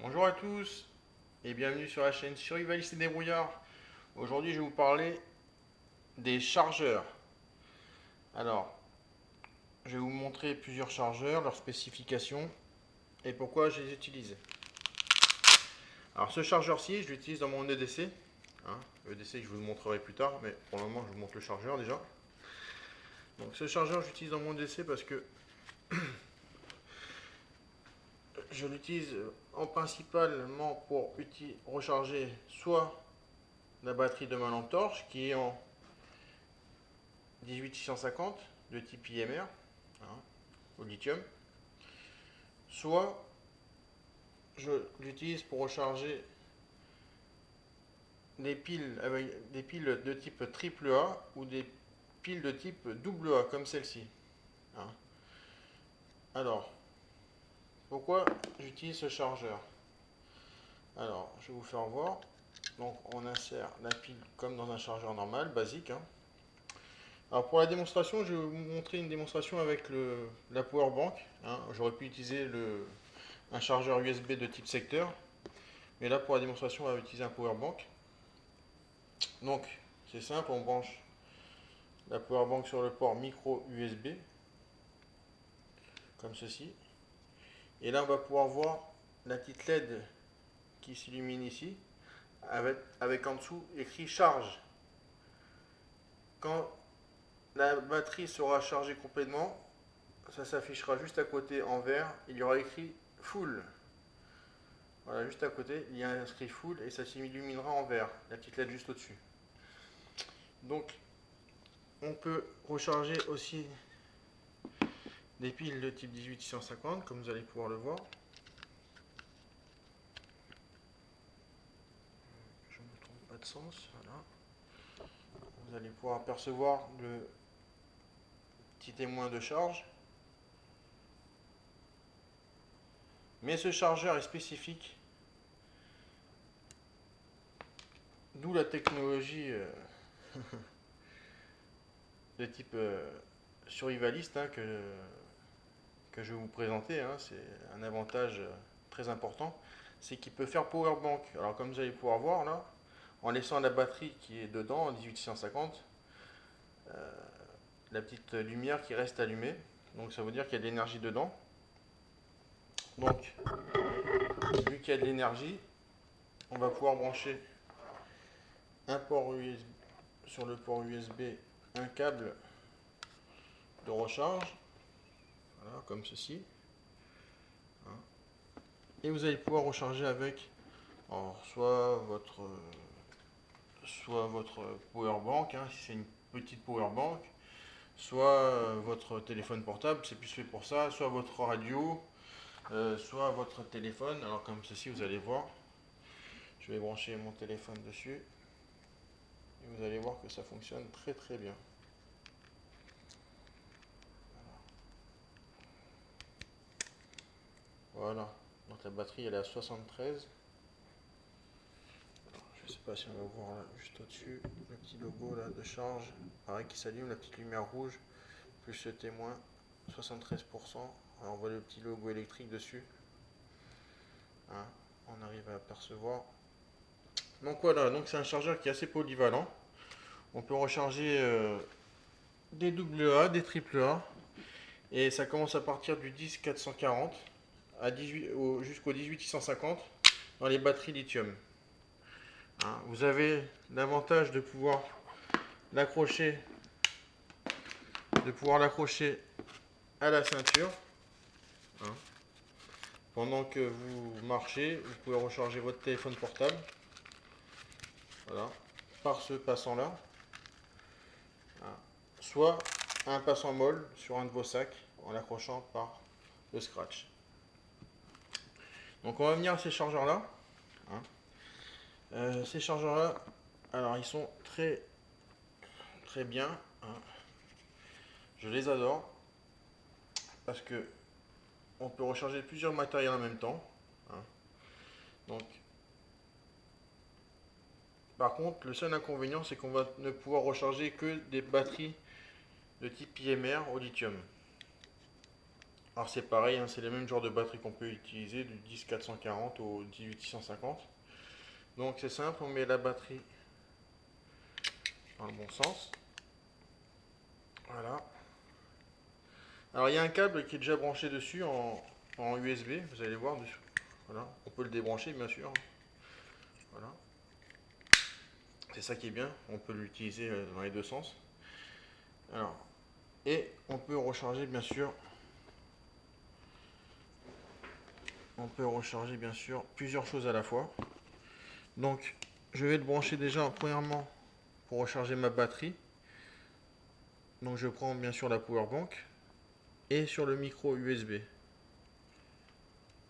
Bonjour à tous et bienvenue sur la chaîne Survivaliste et Débrouillard. Aujourd'hui, je vais vous parler des chargeurs. Alors, je vais vous montrer plusieurs chargeurs, leurs spécifications et pourquoi je les utilise. Alors, ce chargeur-ci, je l'utilise dans mon EDC. EDC que je vous montrerai plus tard, mais pour le moment, je vous montre le chargeur déjà. Donc, ce chargeur, j'utilise dans mon EDC parce que je l'utilise principalement pour recharger soit la batterie de ma lampe torche qui est en 18650 de type IMR, au lithium, soit je l'utilise pour recharger des piles de type AAA ou des piles de type AA comme celle-ci. Alors, pourquoi j'utilise ce chargeur? Alors, je vais vous faire voir. Donc, on insère la pile comme dans un chargeur normal, basique. Alors, pour la démonstration, je vais vous montrer une démonstration avec la power bank. J'aurais pu utiliser un chargeur USB de type secteur. Mais là, pour la démonstration, on va utiliser un power bank. Donc, c'est simple, on branche la power bank sur le port micro USB, comme ceci. Et là, on va pouvoir voir la petite LED qui s'illumine ici, avec en dessous écrit charge. Quand la batterie sera chargée complètement, ça s'affichera juste à côté en vert. Il y aura écrit full. Voilà, juste à côté, il y a inscrit full et ça s'illuminera en vert, la petite LED juste au-dessus. Donc, on peut recharger aussi des piles de type 18650, comme vous allez pouvoir le voir. Je ne me trompe pas de sens, voilà. Vous allez pouvoir apercevoir le petit témoin de charge. Mais ce chargeur est spécifique, d'où la technologie de type survivaliste que je vais vous présenter. C'est un avantage très important, c'est qu'il peut faire power bank. Alors comme vous allez pouvoir voir là, en laissant la batterie qui est dedans en 18650, la petite lumière qui reste allumée, donc ça veut dire qu'il y a de l'énergie dedans. Donc vu qu'il y a de l'énergie, on va pouvoir brancher un port USB, sur le port USB un câble de recharge, voilà, comme ceci. Et vous allez pouvoir recharger avec soit votre power bank, si c'est une petite power bank, soit votre téléphone portable, c'est plus fait pour ça, soit votre radio, soit votre téléphone. Alors comme ceci, vous allez voir, je vais brancher mon téléphone dessus et vous allez voir que ça fonctionne très très bien. Voilà, donc la batterie elle est à 73. Je ne sais pas si on va voir là, juste au-dessus, le petit logo là de charge, pareil qui s'allume, la petite lumière rouge, plus le témoin, 73%. Alors on voit le petit logo électrique dessus. On arrive à apercevoir. Donc voilà, donc c'est un chargeur qui est assez polyvalent. On peut recharger des AA, des AAA. Et ça commence à partir du 10440 jusqu'au 18650 dans les batteries lithium. Vous avez l'avantage de pouvoir l'accrocher à la ceinture. Pendant que vous marchez, vous pouvez recharger votre téléphone portable. Voilà, par ce passant-là. Soit un passant molle sur un de vos sacs en l'accrochant par le scratch. Donc on va venir à ces chargeurs-là. Ces chargeurs-là, alors ils sont très très bien. Je les adore parce que on peut recharger plusieurs matériels en même temps. Donc, par contre, le seul inconvénient, c'est qu'on va ne pouvoir recharger que des batteries de type IMR au lithium. Alors c'est pareil, hein, c'est les mêmes genres de batteries qu'on peut utiliser, du 10440 au 18650. Donc c'est simple, on met la batterie dans le bon sens. Voilà. Alors il y a un câble qui est déjà branché dessus en USB, vous allez voir dessus. Voilà, on peut le débrancher bien sûr. Voilà. C'est ça qui est bien, on peut l'utiliser dans les deux sens. Alors, et on peut recharger bien sûr. On peut recharger bien sûr plusieurs choses à la fois. Donc je vais le brancher déjà premièrement pour recharger ma batterie. Donc je prends bien sûr la power bank et sur le micro USB.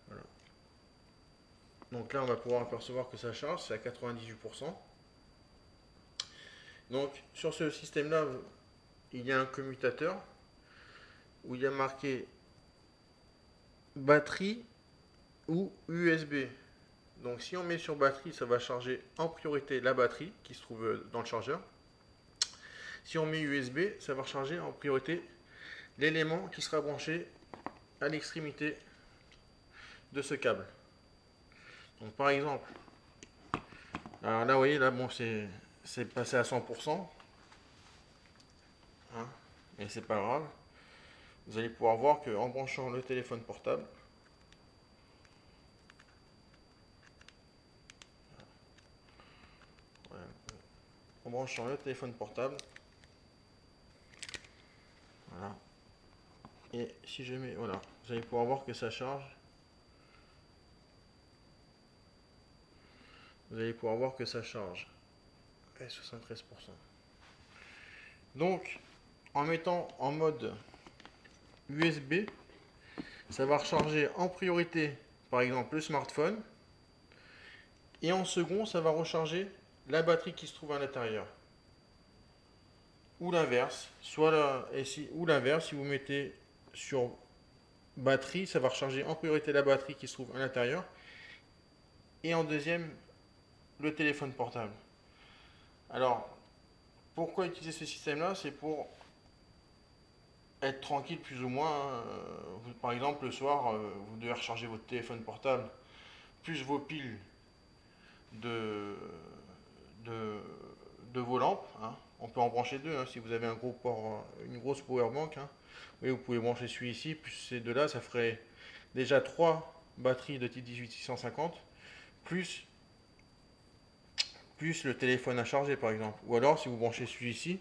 Voilà. Donc là on va pouvoir apercevoir que ça charge, c'est à 98%. Donc sur ce système là, il y a un commutateur où il y a marqué batterie ou USB. Donc si on met sur batterie, ça va charger en priorité la batterie qui se trouve dans le chargeur. Si on met USB, ça va recharger en priorité l'élément qui sera branché à l'extrémité de ce câble. Donc par exemple, alors là vous voyez, là bon c'est passé à 100%, hein, et c'est pas grave. Vous allez pouvoir voir qu'en branchant le téléphone portable, voilà, en branchant le téléphone portable, voilà, et si je mets, voilà, vous allez pouvoir voir que ça charge. Vous allez pouvoir voir que ça charge à 73%. Donc, en mettant en mode USB, ça va recharger en priorité, par exemple, le smartphone. Et en second, ça va recharger la batterie qui se trouve à l'intérieur. Ou l'inverse. Ou l'inverse, si vous mettez sur batterie, ça va recharger en priorité la batterie qui se trouve à l'intérieur. Et en deuxième, le téléphone portable. Alors, pourquoi utiliser ce système-là? C'est pour être tranquille plus ou moins, hein. Par exemple, le soir, vous devez recharger votre téléphone portable, plus vos piles de, de, de vos lampes, hein. On peut en brancher deux, hein, si vous avez un gros port, une grosse power bank, hein. Oui, vous pouvez brancher celui-ci, plus ces deux-là, ça ferait déjà trois batteries de type 18650, plus, plus le téléphone à charger par exemple. Ou alors, si vous branchez celui-ci,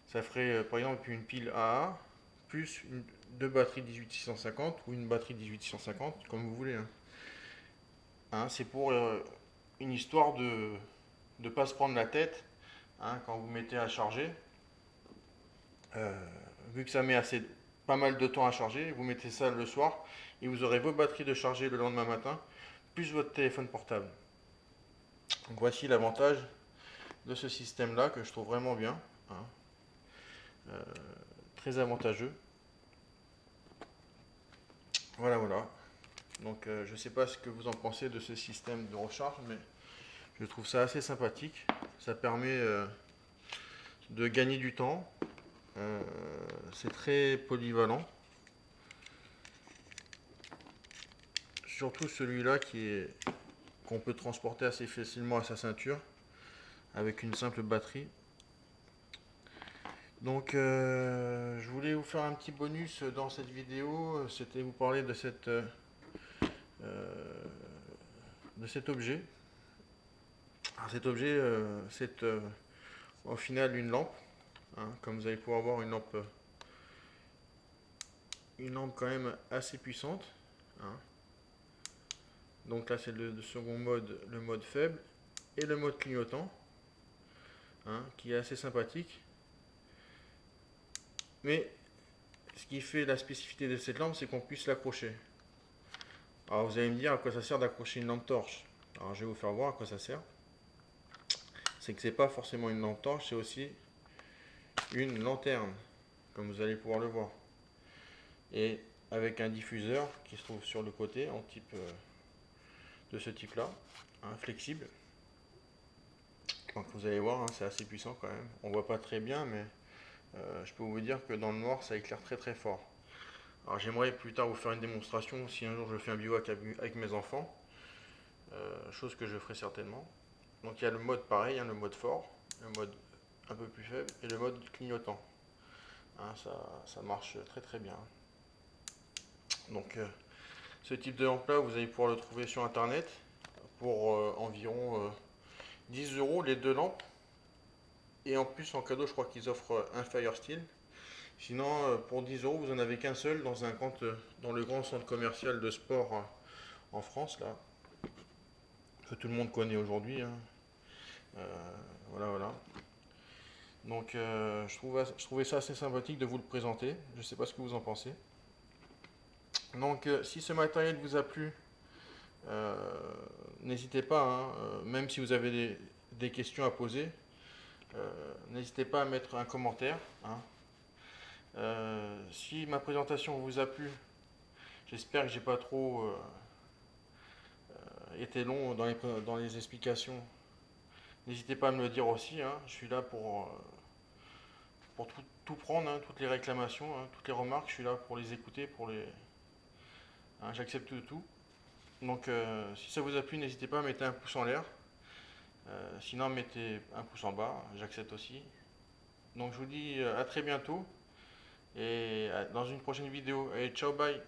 ça ferait par exemple une pile AA, plus deux batteries 18650 ou une batterie 18650, comme vous voulez, hein. Hein, c'est pour une histoire de ne pas se prendre la tête, hein, quand vous mettez à charger. Euh, Vu que ça met pas mal de temps à charger, vous mettez ça le soir et vous aurez vos batteries de charger le lendemain matin, plus votre téléphone portable. Donc voici l'avantage de ce système-là que je trouve vraiment bien, hein. Euh, Très avantageux. Voilà, voilà. Donc je ne sais pas ce que vous en pensez de ce système de recharge, mais je trouve ça assez sympathique. Ça permet de gagner du temps. C'est très polyvalent. Surtout celui-là qu'on peut transporter assez facilement à sa ceinture avec une simple batterie. Donc je voulais vous faire un petit bonus dans cette vidéo. C'était vous parler de cet objet. Alors, cet objet, c'est au final une lampe, hein, comme vous allez pouvoir voir, une lampe quand même assez puissante, hein. Donc là c'est le second mode, le mode faible, et le mode clignotant, hein, qui est assez sympathique. Mais ce qui fait la spécificité de cette lampe, c'est qu'on puisse l'accrocher. Alors vous allez me dire à quoi ça sert d'accrocher une lampe torche. Alors je vais vous faire voir à quoi ça sert. C'est que c'est pas forcément une lampe torche, c'est aussi une lanterne, comme vous allez pouvoir le voir. Et avec un diffuseur qui se trouve sur le côté, en type de ce type-là, hein, flexible. Donc vous allez voir, hein, c'est assez puissant quand même. On voit pas très bien, mais je peux vous dire que dans le noir, ça éclaire très très fort. Alors j'aimerais plus tard vous faire une démonstration si un jour je fais un bivouac avec mes enfants, chose que je ferai certainement. Donc il y a le mode pareil, hein, le mode fort, le mode un peu plus faible et le mode clignotant. Hein, ça marche très très bien. Donc ce type de lampe là, vous allez pouvoir le trouver sur internet pour environ 10 euros les deux lampes. Et en plus en cadeau, je crois qu'ils offrent un Fire Steel. Sinon, pour 10 euros, vous en avez qu'un seul dans dans le grand centre commercial de sport en France, là, que tout le monde connaît aujourd'hui, hein. Voilà, voilà. Donc, je trouvais ça assez sympathique de vous le présenter. Je ne sais pas ce que vous en pensez. Donc, si ce matériel vous a plu, euh, n'hésitez pas, hein, même si vous avez des questions à poser, n'hésitez pas à mettre un commentaire, hein. Si ma présentation vous a plu, j'espère que j'ai pas trop été long dans les explications. N'hésitez pas à me le dire aussi, hein. Je suis là pour tout prendre, hein, toutes les réclamations, hein, toutes les remarques. Je suis là pour les écouter, hein, j'accepte tout. Donc, si ça vous a plu, n'hésitez pas à mettre un pouce en l'air. Sinon, mettez un pouce en bas, j'accepte aussi. Donc, je vous dis à très bientôt et dans une prochaine vidéo. Allez, ciao, bye!